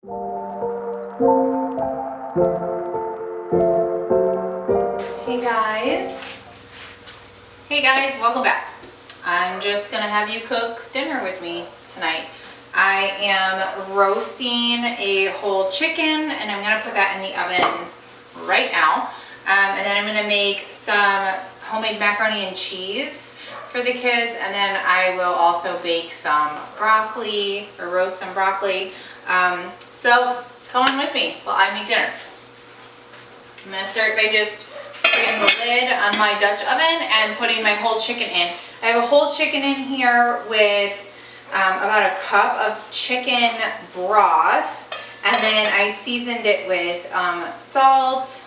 Hey guys. Hey guys, welcome back. I'm just gonna have you cook dinner with me tonight. I am roasting a whole chicken and I'm gonna put that in the oven right now. And then I'm gonna make some homemade macaroni and cheese for the kids, and then I will also bake some broccoli or roast some broccoli. So come on with me while I make dinner. I'm gonna start by just putting the lid on my Dutch oven and putting my whole chicken in. I have a whole chicken in here with about a cup of chicken broth, and then I seasoned it with salt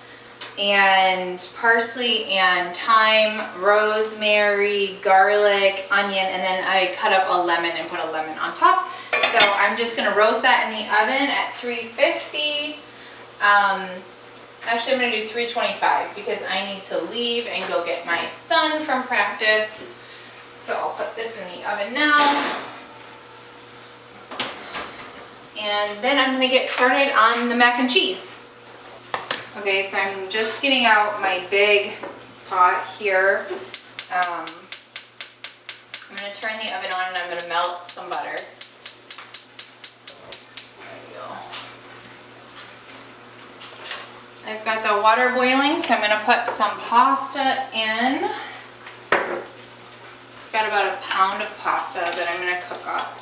and parsley and thyme, rosemary, garlic, onion, and then I cut up a lemon and put a lemon on top. So I'm just gonna roast that in the oven at 350. Actually, I'm gonna do 325 because I need to leave and go get my son from practice. So I'll put this in the oven now. And then I'm gonna get started on the mac and cheese. Okay, so I'm just getting out my big pot here. I'm gonna turn the oven on and I'm gonna melt some butter. There we go. I've got the water boiling, so I'm gonna put some pasta in. Got about a pound of pasta that I'm gonna cook up.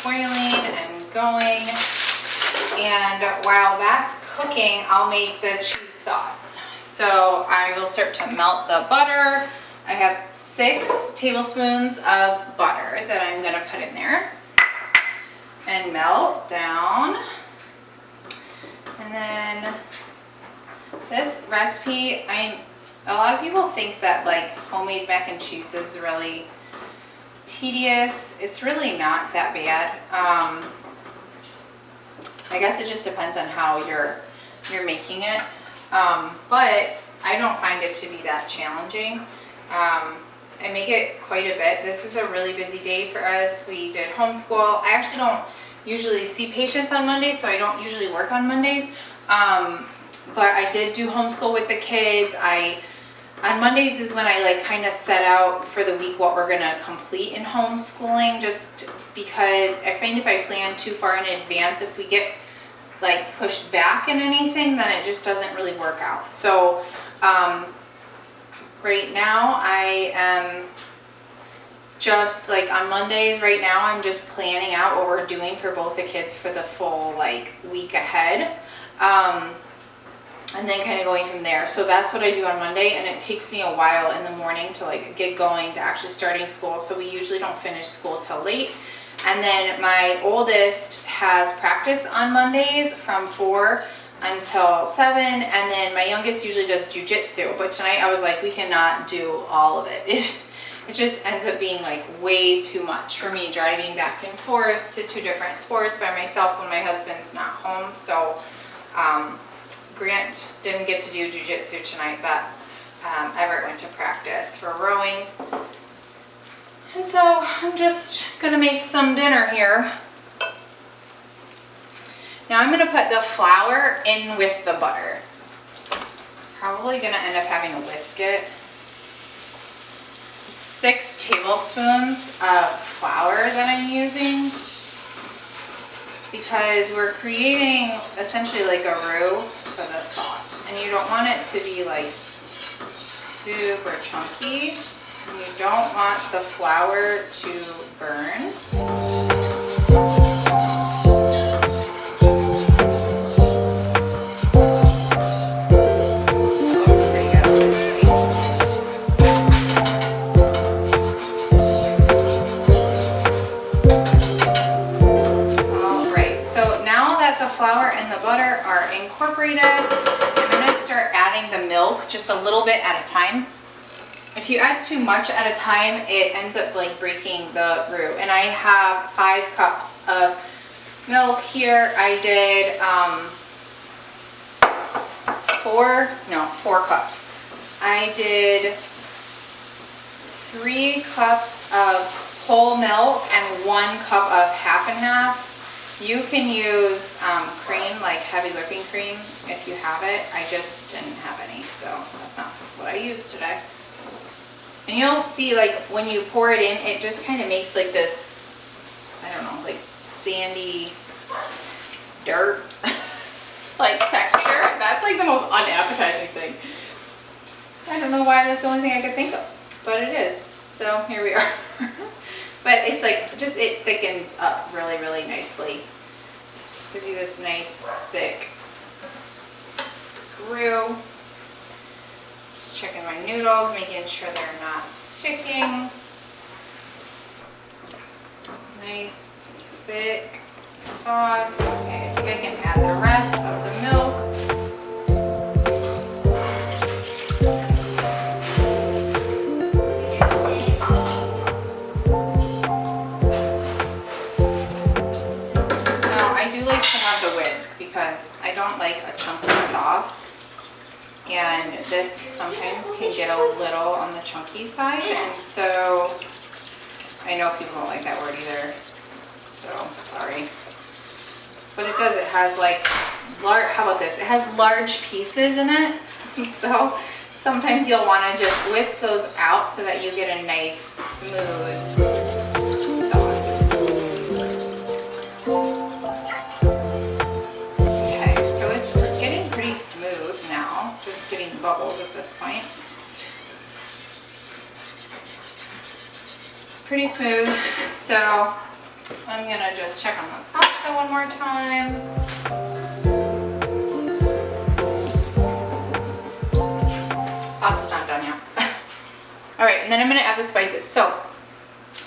Boiling and going, and while that's cooking, I'll make the cheese sauce. So I will start to melt the butter. I have 6 tablespoons of butter that I'm going to put in there and melt down. And then this recipe, a lot of people think that like homemade mac and cheese is really tedious. It's really not that bad. I guess it just depends on how you're making it, but I don't find it to be that challenging. I make it quite a bit. This is a really busy day for us. We did homeschool. I actually don't usually see patients on Mondays, so I don't usually work on Mondays, but I did do homeschool with the kids. On Mondays is when I like kind of set out for the week what we're gonna complete in homeschooling, just because I find if I plan too far in advance, if we get like pushed back in anything, then it just doesn't really work out. So right now I am just like on Mondays right now, I'm just planning out what we're doing for both the kids for the full like week ahead. And then kind of going from there. So that's what I do on Monday, and it takes me a while in the morning to like get going to actually starting school. So we usually don't finish school till late. And then my oldest has practice on Mondays from 4 until 7, and then my youngest usually does jujitsu. But tonight I was like, we cannot do all of it. It just ends up being like way too much for me driving back and forth to 2 different sports by myself when my husband's not home. So Grant didn't get to do jujitsu tonight, but Everett went to practice for rowing. And so I'm just gonna make some dinner here. Now I'm gonna put the flour in with the butter. Probably gonna end up having to whisk it. 6 tablespoons of flour that I'm using, because we're creating essentially like a roux for the sauce, and you don't want it to be like super chunky, and you don't want the flour to burn. Flour and the butter are incorporated. I'm going to start adding the milk just a little bit at a time. if you add too much at a time, it ends up like breaking the roux. And I have 5 cups of milk here. I did 4 cups. I did 3 cups of whole milk and 1 cup of half and half. You can use cream, like heavy whipping cream, if you have it. I just didn't have any, so that's not what I used today. And you'll see, like, when you pour it in, it just kind of makes like this, I don't know, like sandy dirt like texture. That's like the most unappetizing thing. I don't know why that's the only thing I could think of, but it is. So here we are. But it's like, just, it thickens up really, really nicely. Gives you this nice, thick roux. Just checking my noodles, making sure they're not sticking. Nice, thick sauce. Okay, I think I can add the rest of the milk. To have the whisk because I don't like a chunky sauce, and this sometimes can get a little on the chunky side, and so I know people don't like that word either, so sorry. But it does, it has like how about this? It has large pieces in it, so sometimes you'll want to just whisk those out so that you get a nice smooth sauce. It's getting pretty smooth now, just getting bubbles at this point. It's pretty smooth, so I'm gonna just check on the pasta one more time. Pasta's not done yet. All right, and then I'm gonna add the spices. So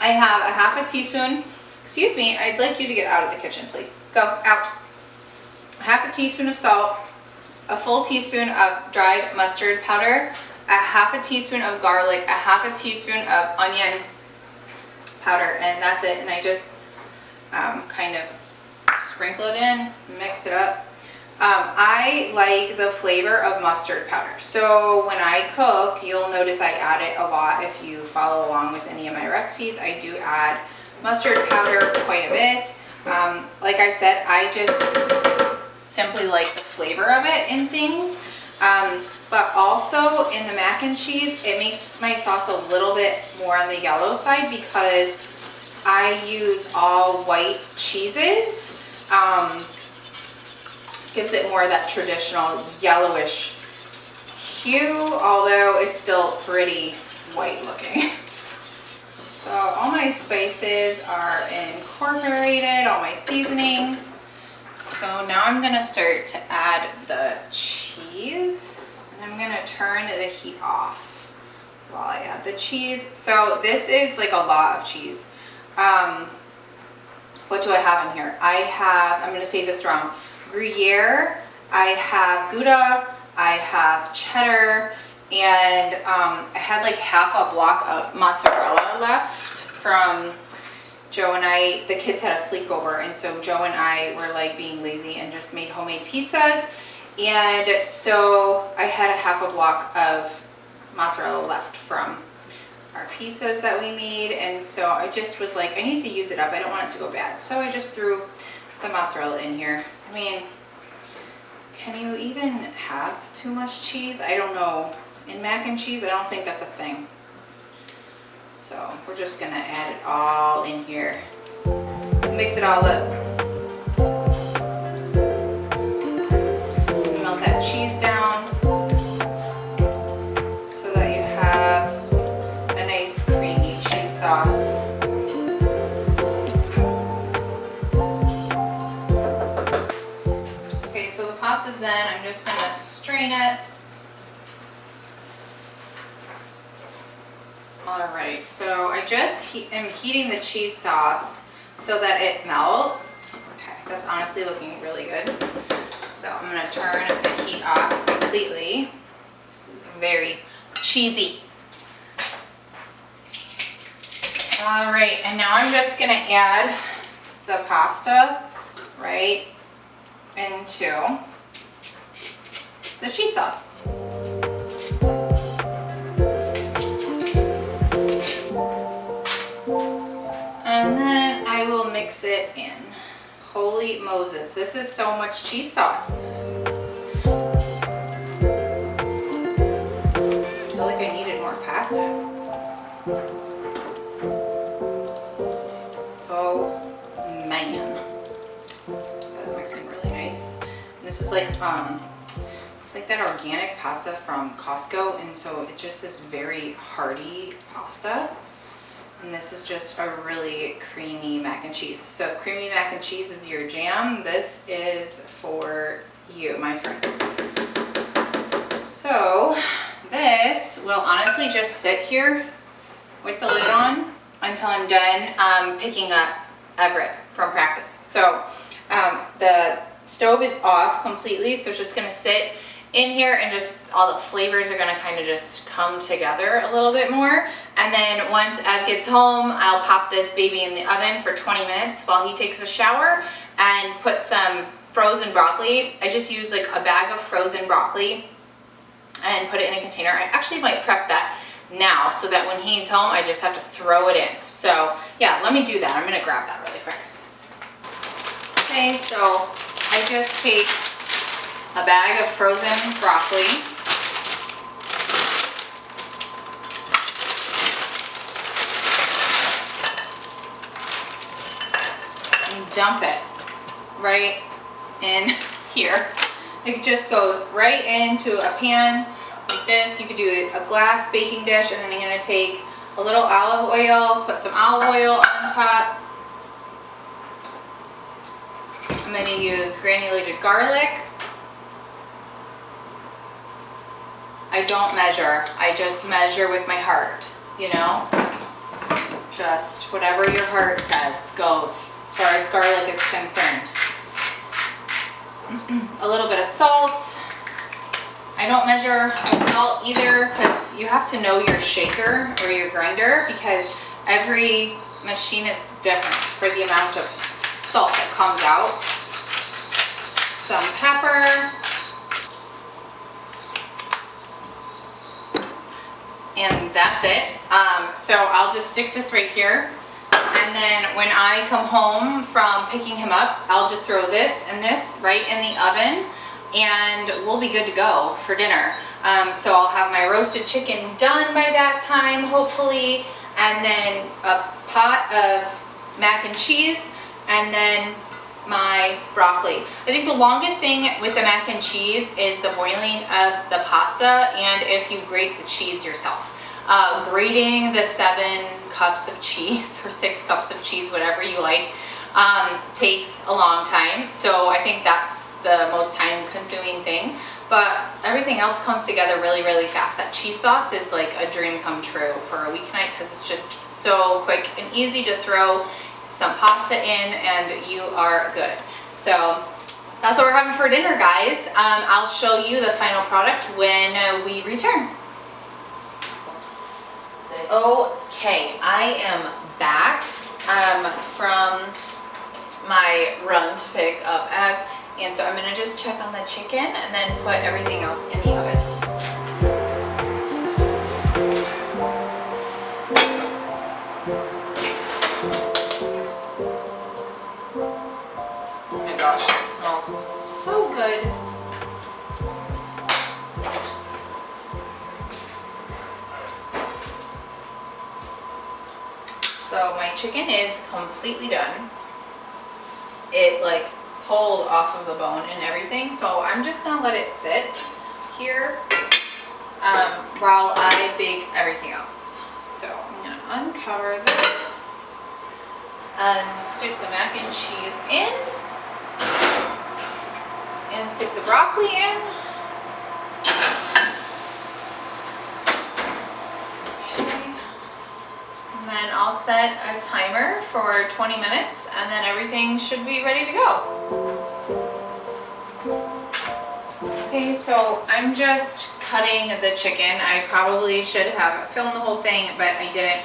I have a half a teaspoon, excuse me, I'd like you to get out of the kitchen, please. Go, out. Half a teaspoon of salt, a full teaspoon of dried mustard powder, a half a teaspoon of garlic, a half a teaspoon of onion powder, and that's it. And I just kind of sprinkle it in, mix it up. I like the flavor of mustard powder. So when I cook, you'll notice I add it a lot. If you follow along with any of my recipes, I do add mustard powder quite a bit. Like I said, I just simply like the flavor of it in things, but also in the mac and cheese, it makes my sauce a little bit more on the yellow side because I use all white cheeses. Gives it more of that traditional yellowish hue, although it's still pretty white looking. So all my spices are incorporated, all my seasonings. So now I'm gonna start to add the cheese, and I'm gonna turn the heat off while I add the cheese. So this is like a lot of cheese. What do I have in here? I have, I'm gonna say this wrong, Gruyere, I have Gouda, I have cheddar, and I had like half a block of mozzarella left from Joe and I. The kids had a sleepover, and so Joe and I were like being lazy and just made homemade pizzas, and so I had a half a block of mozzarella left from our pizzas that we made, and so I just was like, I need to use it up, I don't want it to go bad, so I just threw the mozzarella in here. I mean, can you even have too much cheese? I don't know. In mac and cheese, I don't think that's a thing. So we're just gonna add it all in here. Mix it all up. Melt that cheese down so that you have a nice creamy cheese sauce. Okay, so the pasta's done. I'm just gonna strain it. Alright, so I just am heating the cheese sauce so that it melts. Okay, that's honestly looking really good. So I'm going to turn the heat off completely. This is very cheesy. All right, and now I'm just gonna add the pasta right into the cheese sauce. And then I will mix it in. Holy Moses, this is so much cheese sauce. I feel like I needed more pasta. Oh man, that mixing really nice. And this is like it's like that organic pasta from Costco, and so it just is very hearty pasta. And this is just a really creamy mac and cheese. So if creamy mac and cheese is your jam, this is for you, my friends. So this will honestly just sit here with the lid on until I'm done picking up Everett from practice. So the stove is off completely, so it's just gonna sit in here and just all the flavors are gonna kind of just come together a little bit more. And then once Ev gets home, I'll pop this baby in the oven for 20 minutes while he takes a shower and put some frozen broccoli. I just use like a bag of frozen broccoli and put it in a container. I actually might prep that now so that when he's home, I just have to throw it in. So yeah, let me do that. I'm gonna grab that really quick. Okay, so I just take a bag of frozen broccoli. And dump it right in here. It just goes right into a pan like this. You could do a glass baking dish, and then you're gonna take a little olive oil, put some olive oil on top. I'm gonna use granulated garlic. I don't measure, I just measure with my heart, you know? Just whatever your heart says goes as far as garlic is concerned. A little bit of salt. I don't measure the salt either because you have to know your shaker or your grinder because every machine is different for the amount of salt that comes out. Some pepper. And that's it. So I'll just stick this right here. And then when I come home from picking him up, I'll just throw this and this right in the oven and we'll be good to go for dinner. So I'll have my roasted chicken done by that time, hopefully, and then a pot of mac and cheese, and then my broccoli. I think the longest thing with the mac and cheese is the boiling of the pasta and if you grate the cheese yourself. Grating the 7 cups of cheese or 6 cups of cheese, whatever you like, takes a long time. So I think that's the most time consuming thing. But everything else comes together really, really fast. That cheese sauce is like a dream come true for a weeknight because it's just so quick and easy to throw some pasta in and you are good. So that's what we're having for dinner, guys. I'll show you the final product when we return. Okay, I am back from my run to pick up Ev, and so I'm gonna just check on the chicken and then put everything else in the oven. Oh my gosh, it smells so good. So my chicken is completely done. It like pulled off of the bone and everything. So I'm just gonna let it sit here while I bake everything else. So I'm gonna uncover this and stick the mac and cheese in and stick the broccoli in. And then I'll set a timer for 20 minutes and then everything should be ready to go. Okay, so I'm just cutting the chicken. I probably should have filmed the whole thing, but I didn't.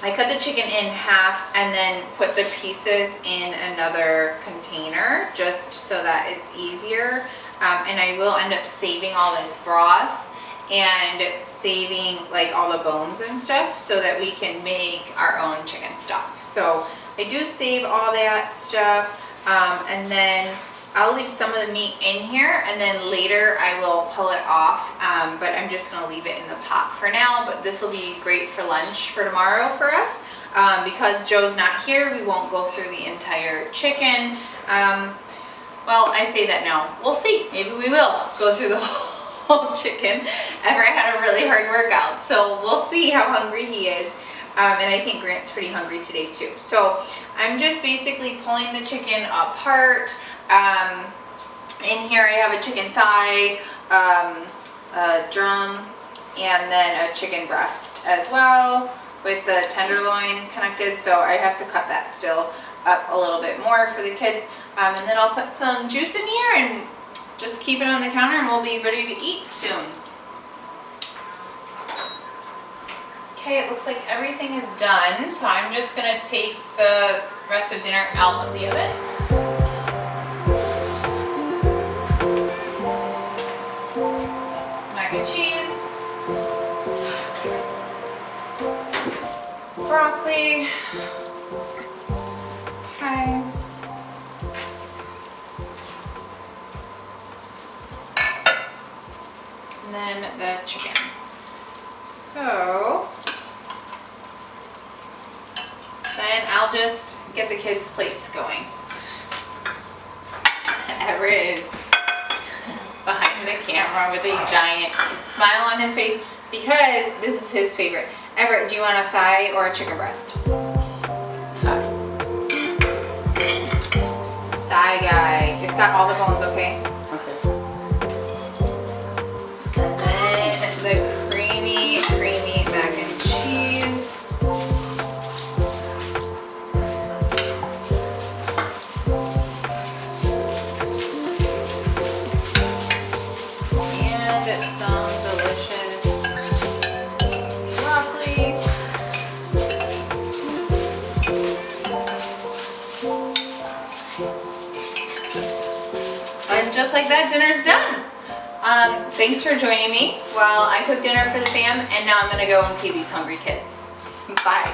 I cut the chicken in half and then put the pieces in another container just so that it's easier. And I will end up saving all this broth and saving like all the bones and stuff so that we can make our own chicken stock. So I do save all that stuff, and then I'll leave some of the meat in here, and then later I will pull it off, but I'm just gonna leave it in the pot for now. But this will be great for lunch for tomorrow for us. Because Joe's not here, we won't go through the entire chicken. Well, I say that now. We'll see. Maybe we will go through the whole chicken. Everett had a really hard workout, so we'll see how hungry he is. And I think Grant's pretty hungry today too. So I'm just basically pulling the chicken apart. In here I have a chicken thigh, a drum, and then a chicken breast as well with the tenderloin connected. So I have to cut that still up a little bit more for the kids. And then I'll put some juice in here and just keep it on the counter, and we'll be ready to eat soon. Okay, it looks like everything is done, so I'm just gonna take the rest of dinner out of the oven. Mac and cheese, broccoli, okay. And then the chicken. So then I'll just get the kids' plates going. Everett is behind the camera with a giant smile on his face because this is his favorite. Everett, do you want a thigh or a chicken breast? Thigh. Thigh guy. It's got all the bones, okay? The creamy mac and cheese. And some delicious broccoli. And just like that, dinner's done. Thanks for joining me while I cook dinner for the fam, and now I'm gonna go and feed these hungry kids. Bye.